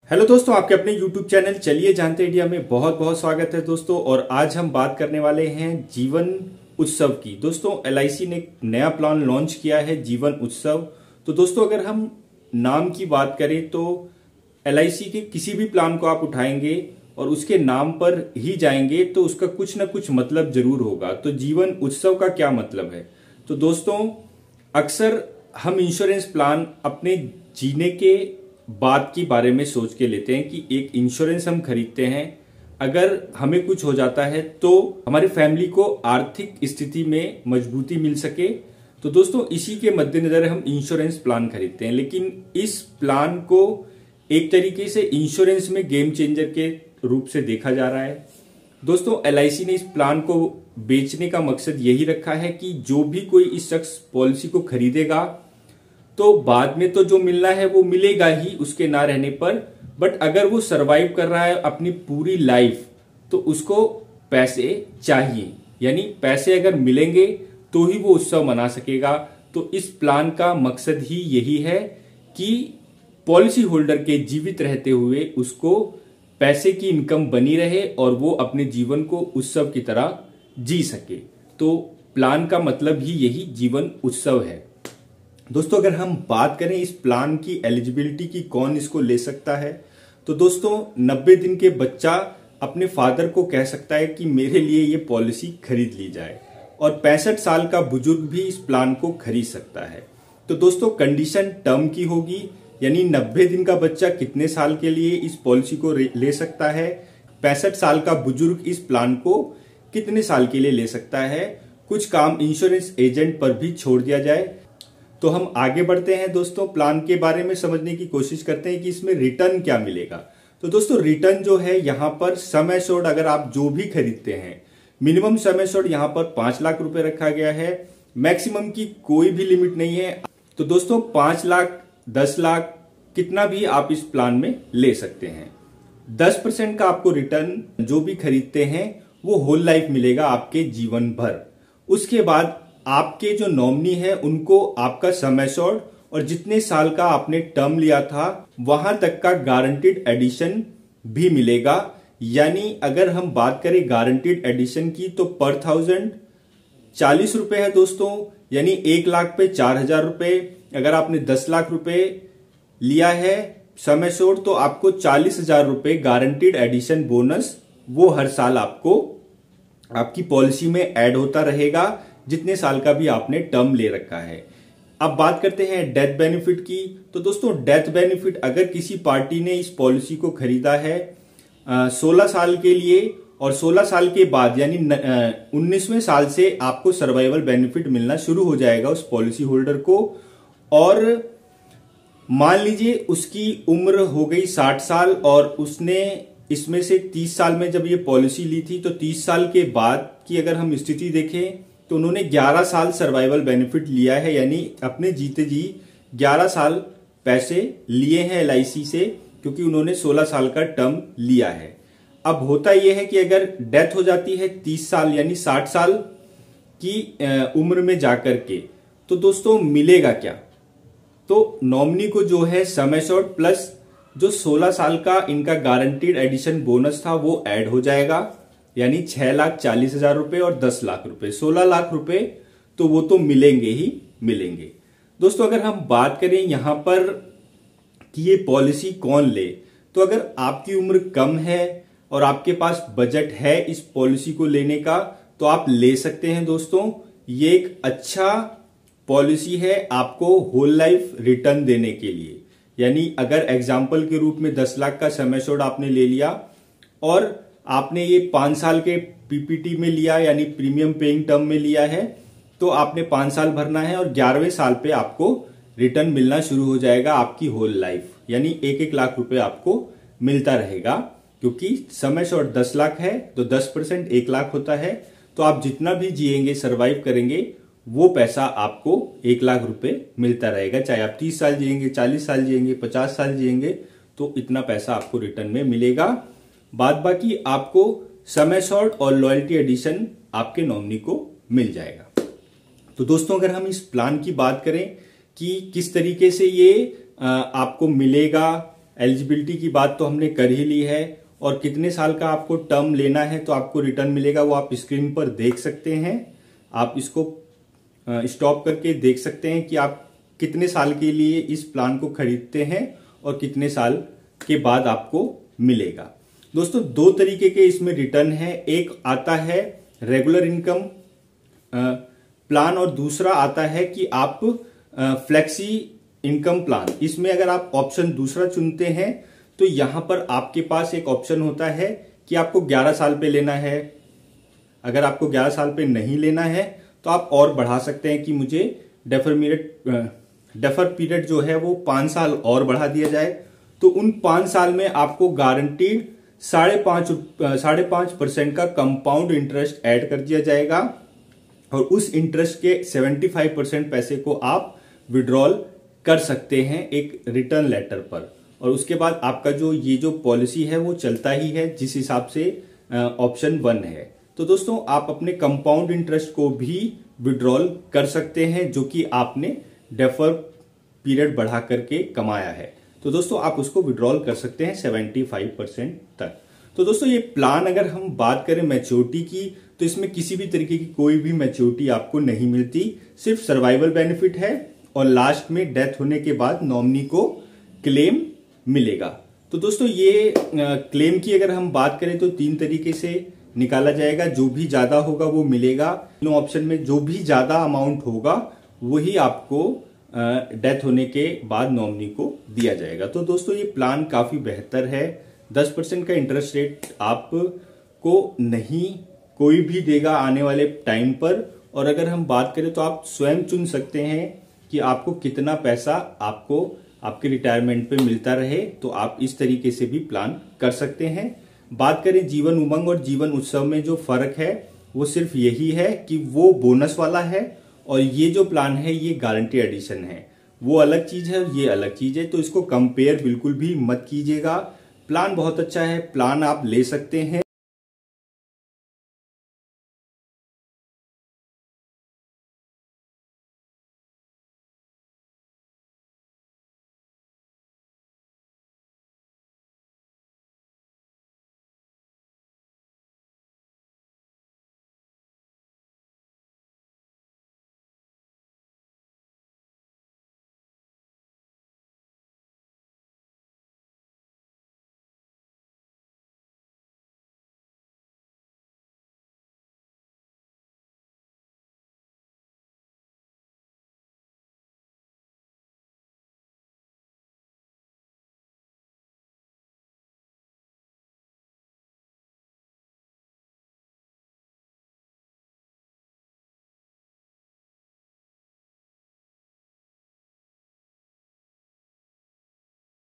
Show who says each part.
Speaker 1: Hello दोस्तों, आपके अपने YouTube चैनल चलिए जानते इंडिया में बहुत बहुत स्वागत है दोस्तों। और आज हम बात करने वाले हैं जीवन उत्सव की। दोस्तों LIC ने एक नया प्लान लॉन्च किया है, जीवन उत्सव। तो दोस्तों अगर हम नाम की बात करें तो LIC के किसी भी प्लान को आप उठाएंगे और उसके नाम पर ही जाएंगे तो उसका कुछ ना कुछ मतलब जरूर होगा। तो जीवन उत्सव का क्या मतलब है? तो दोस्तों अक्सर हम इंश्योरेंस प्लान अपने जीने के बात के बारे में सोच के लेते हैं कि एक इंश्योरेंस हम खरीदते हैं, अगर हमें कुछ हो जाता है तो हमारी फैमिली को आर्थिक स्थिति में मजबूती मिल सके। तो दोस्तों इसी के मद्देनजर हम इंश्योरेंस प्लान खरीदते हैं। लेकिन इस प्लान को एक तरीके से इंश्योरेंस में गेम चेंजर के रूप से देखा जा रहा है। दोस्तों LIC ने इस प्लान को बेचने का मकसद यही रखा है कि जो भी कोई इस शख्स पॉलिसी को खरीदेगा तो बाद में तो जो मिलना है वो मिलेगा ही उसके ना रहने पर, बट अगर वो सरवाइव कर रहा है अपनी पूरी लाइफ तो उसको पैसे चाहिए, यानी पैसे अगर मिलेंगे तो ही वो उत्सव मना सकेगा। तो इस प्लान का मकसद ही यही है कि पॉलिसी होल्डर के जीवित रहते हुए उसको पैसे की इनकम बनी रहे और वो अपने जीवन को उत्सव की तरह जी सके। तो प्लान का मतलब ही यही जीवन उत्सव है। दोस्तों अगर हम बात करें इस प्लान की एलिजिबिलिटी की, कौन इसको ले सकता है, तो दोस्तों 90 दिन के बच्चा अपने फादर को कह सकता है कि मेरे लिए ये पॉलिसी खरीद ली जाए, और 65 साल का बुजुर्ग भी इस प्लान को खरीद सकता है। तो दोस्तों कंडीशन टर्म की होगी, यानी 90 दिन का बच्चा कितने साल के लिए इस पॉलिसी को ले सकता है, 65 साल का बुजुर्ग इस प्लान को कितने साल के लिए ले सकता है। कुछ काम इंश्योरेंस एजेंट पर भी छोड़ दिया जाए। तो हम आगे बढ़ते हैं दोस्तों, प्लान के बारे में समझने की कोशिश करते हैं कि इसमें रिटर्न क्या मिलेगा। तो दोस्तों रिटर्न जो है यहाँ पर सम एश्योर्ड अगर आप जो भी खरीदते हैं, मिनिमम सम एश्योर्ड यहाँ पर 5 लाख रुपए रखा गया है, मैक्सिमम की कोई भी लिमिट नहीं है। तो दोस्तों 5 लाख 10 लाख कितना भी आप इस प्लान में ले सकते हैं। 10% का आपको रिटर्न जो भी खरीदते हैं वो होल लाइफ मिलेगा आपके जीवन भर। उसके बाद आपके जो नॉमिनी है उनको आपका सम एश्योर्ड और जितने साल का आपने टर्म लिया था वहां तक का गारंटीड एडिशन भी मिलेगा। यानी अगर हम बात करें गारंटीड एडिशन की तो पर 1000 40 रुपए है दोस्तों, यानी 1 लाख पे 4000 रुपए। अगर आपने 10 लाख रुपए लिया है सम एश्योर्ड तो आपको 40,000 रुपए गारंटीड एडिशन बोनस वो हर साल आपको आपकी पॉलिसी में ऐड होता रहेगा, जितने साल का भी आपने टर्म ले रखा है। अब बात करते हैं डेथ बेनिफिट की। तो दोस्तों डेथ बेनिफिट अगर किसी पार्टी ने इस पॉलिसी को खरीदा है 16 साल के लिए और 16 साल के बाद यानी 19वें साल से आपको सर्वाइवल बेनिफिट मिलना शुरू हो जाएगा उस पॉलिसी होल्डर को। और मान लीजिए उसकी उम्र हो गई 60 साल और उसने इसमें से 30 साल में जब ये पॉलिसी ली थी तो 30 साल के बाद की अगर हम स्थिति देखें तो उन्होंने 11 साल सर्वाइवल बेनिफिट लिया है, यानी अपने जीते जी 11 साल पैसे लिए हैं LIC से, क्योंकि उन्होंने 16 साल का टर्म लिया है। अब होता यह है कि अगर डेथ हो जाती है 30 साल यानी 60 साल की उम्र में जाकर के, तो दोस्तों मिलेगा क्या? तो नॉमिनी को जो है सम एश्योर्ड प्लस जो 16 साल का इनका गारंटीड एडिशन बोनस था वो ऐड हो जाएगा, यानी 6,40,000 रुपए और 10 लाख रुपए, 16 लाख रुपए तो वो तो मिलेंगे ही मिलेंगे। दोस्तों अगर हम बात करें यहां पर कि ये पॉलिसी कौन ले, तो अगर आपकी उम्र कम है और आपके पास बजट है इस पॉलिसी को लेने का तो आप ले सकते हैं। दोस्तों ये एक अच्छा पॉलिसी है आपको होल लाइफ रिटर्न देने के लिए। यानी अगर एग्जाम्पल के रूप में 10 लाख का सम एश्योर्ड आपने ले लिया और आपने ये 5 साल के PPT में लिया, यानी प्रीमियम पेइंग टर्म में लिया है, तो आपने 5 साल भरना है और 11वें साल पे आपको रिटर्न मिलना शुरू हो जाएगा आपकी होल लाइफ, यानी 1-1 लाख रुपए आपको मिलता रहेगा। क्योंकि सम एश्योर्ड 10 लाख है तो 10% 1 लाख होता है, तो आप जितना भी जिएंगे सर्वाइव करेंगे वो पैसा आपको 1 लाख रुपए मिलता रहेगा। चाहे आप 30 साल जिएंगे, 40 साल जिएंगे, 50 साल जिएंगे, तो इतना पैसा आपको रिटर्न में मिलेगा। बाद बाकी आपको सम एश्योर्ड और लॉयल्टी एडिशन आपके नॉमिनी को मिल जाएगा। तो दोस्तों अगर हम इस प्लान की बात करें कि किस तरीके से ये आपको मिलेगा, एलिजिबिलिटी की बात तो हमने कर ही ली है, और कितने साल का आपको टर्म लेना है तो आपको रिटर्न मिलेगा वो आप स्क्रीन पर देख सकते हैं। आप इसको स्टॉप करके देख सकते हैं कि आप कितने साल के लिए इस प्लान को खरीदते हैं और कितने साल के बाद आपको मिलेगा। दोस्तों, दो तरीके के इसमें रिटर्न है। एक आता है रेगुलर इनकम प्लान और दूसरा आता है कि आप फ्लेक्सी इनकम प्लान। इसमें अगर आप ऑप्शन दूसरा चुनते हैं तो यहां पर आपके पास एक ऑप्शन होता है कि आपको 11 साल पे लेना है। अगर आपको 11 साल पे नहीं लेना है तो आप और बढ़ा सकते हैं कि मुझे डेफर पीरियड जो है वो 5 साल और बढ़ा दिया जाए। तो उन 5 साल में आपको गारंटीड 5.5% का कंपाउंड इंटरेस्ट ऐड कर दिया जाएगा और उस इंटरेस्ट के 75% पैसे को आप विड्रॉल कर सकते हैं एक रिटर्न लेटर पर। और उसके बाद आपका जो पॉलिसी है वो चलता ही है जिस हिसाब से ऑप्शन 1 है। तो दोस्तों, आप अपने कंपाउंड इंटरेस्ट को भी विड्रॉल कर सकते हैं जो कि आपने डेफर पीरियड बढ़ा करके कमाया है। तो दोस्तों, आप उसको विड्रॉल कर सकते हैं 75% तक। तो दोस्तों, ये प्लान अगर हम बात करें मैच्योरिटी की तो इसमें किसी भी तरीके की कोई भी मैच्योरिटी आपको नहीं मिलती, सिर्फ सर्वाइवल बेनिफिट है और लास्ट में डेथ होने के बाद नॉमिनी को क्लेम मिलेगा। तो दोस्तों, ये क्लेम की अगर हम बात करें तो 3 तरीके से निकाला जाएगा। जो भी ज्यादा होगा वो मिलेगा। तीनों ऑप्शन में जो भी ज्यादा अमाउंट होगा वही आपको डेथ होने के बाद नॉमिनी को दिया जाएगा। तो दोस्तों, ये प्लान काफी बेहतर है। 10% का इंटरेस्ट रेट आपको नहीं कोई भी देगा आने वाले टाइम पर। और अगर हम बात करें तो आप स्वयं चुन सकते हैं कि आपको कितना पैसा आपको आपके रिटायरमेंट पे मिलता रहे। तो आप इस तरीके से भी प्लान कर सकते हैं। बात करें जीवन उमंग और जीवन उत्सव में जो फर्क है वो सिर्फ यही है कि वो बोनस वाला है और ये जो प्लान है ये गारंटी एडिशन है। वो अलग चीज है और ये अलग चीज है। तो इसको कंपेयर बिल्कुल भी मत कीजिएगा। प्लान बहुत अच्छा है, प्लान आप ले सकते हैं।